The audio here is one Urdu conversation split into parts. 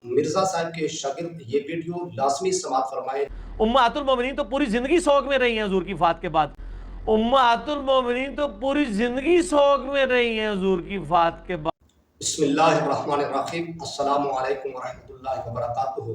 مرزا صاحب کے شاگرد یہ ویڈیو لازمی سماعت فرمائیں۔ امہات المومنین تو پوری زندگی سوگ میں رہی ہیں حضور کی وفات کے بعد۔ امہات المومنین تو پوری زندگی سوگ میں رہی ہیں حضور کی وفات کے بعد۔ بسم اللہ الرحمن الرحیم، السلام علیکم ورحمۃ اللہ وبرکاتہ۔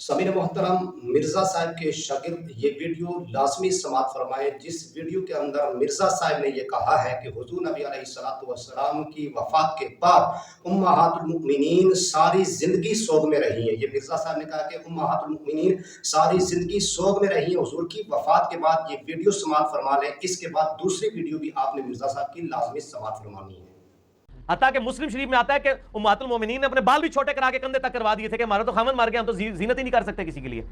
سامعین محترم، مرزا صاحب کے شاگرد یہ ویڈیو لازمی سماعت فرمائیں، جس ویڈیو کے اندر مرزا صاحب نے یہ کہا ہے کہ حضور نبی علیہ السلام کی وفات کے بعد امہات المؤمنین ساری زندگی سوگ میں رہی ہیں۔ یہ مرزا صاحب نے کہا کہ امہات المؤمنین ساری زندگی سوگ میں رہی ہیں حضور کی وفات کے بعد۔ یہ ویڈیو سماعت فرما لیں، اس کے بعد دوسری ویڈیو بھی آپ نے مرزا صاحب کی لازمی سماعت فرمانی ہے۔ حتیٰ کہ مسلم شریف میں آتا ہے کہ امہات المومنین نے اپنے بال بھی چھوٹے کرا کے کندھے تک کروا دیے تھے کہ ہمارا تو خامن مار گیا، ہم تو زینت ہی نہیں کر سکتے کسی کے لیے۔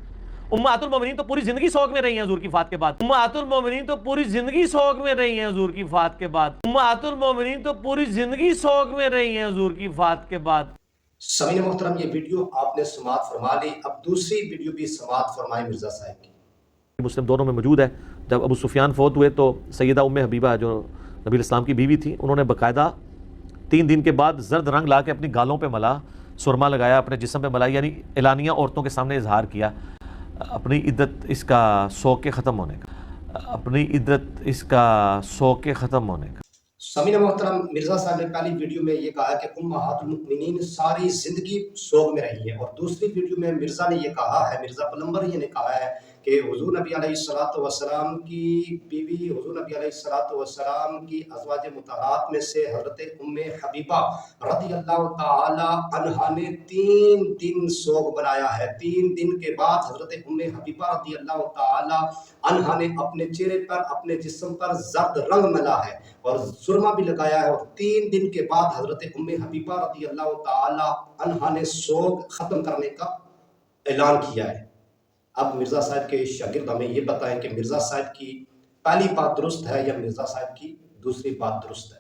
امہات المومنین تو پوری زندگی سوگ میں رہی ہیں حضور کی وفات کے بعد۔ امہات المومنین تو پوری زندگی سوگ میں رہی ہیں حضور کی وفات کے بعد۔ امہات المومنین تو پوری زندگی سوگ میں رہی ہیں حضور کی وفات کے بعد۔ سامعین محترم، یہ ویڈیو آپ نے سماعت فرما لی، اب دوسری ویڈیو بھی سماعت فرمائیں مرزا صاحب کی۔ مسلم دونوں میں موجود ہے۔ جب ابو سفیان فوت ہوئے تو سیدہ ام حبیبہ جو نبی الاسلام کی بیوی تھی، انہوں نے باقاعدہ 3 دن کے بعد زرد رنگ لا کے اپنی گالوں پہ ملا، سرما لگایا، اپنے جسم پہ ملا، یعنی اعلانیہ عورتوں کے سامنے اظہار کیا اپنی عدت اس کا سوگ کے ختم ہونے کا، اپنی عدت اس کا سوگ کے ختم ہونے کا۔ سامعین محترم، مرزا صاحب نے پہلی ویڈیو میں یہ کہا کہ امہات المؤمنین ساری زندگی سوگ میں رہی ہیں، اور دوسری ویڈیو میں مرزا نے یہ کہا ہے، مرزا پلمبر یہ نے کہا ہے کہ حضور نبی علیہ السلام کی بیوی، حضور نبی علیہ السلام کی ازواج مطہرات میں سے حضرت ام حبیبہ رضی اللہ تعالی عنہا نے 3 دن سوگ بنایا ہے۔ 3 دن کے بعد حضرت ام حبیبہ رضی اللہ تعالی عنہا نے اپنے چہرے پر، اپنے جسم پر زرد رنگ ملا ہے اور سرما بھی لگایا ہے، اور 3 دن کے بعد حضرت ام حبیبہ رضی اللہ تعالی عنہا نے سوگ ختم کرنے کا اعلان کیا ہے۔ اب مرزا صاحب کے شاگرد ہمیں یہ بتائیں کہ مرزا صاحب کی پہلی بات درست ہے یا مرزا صاحب کی دوسری بات درست ہے۔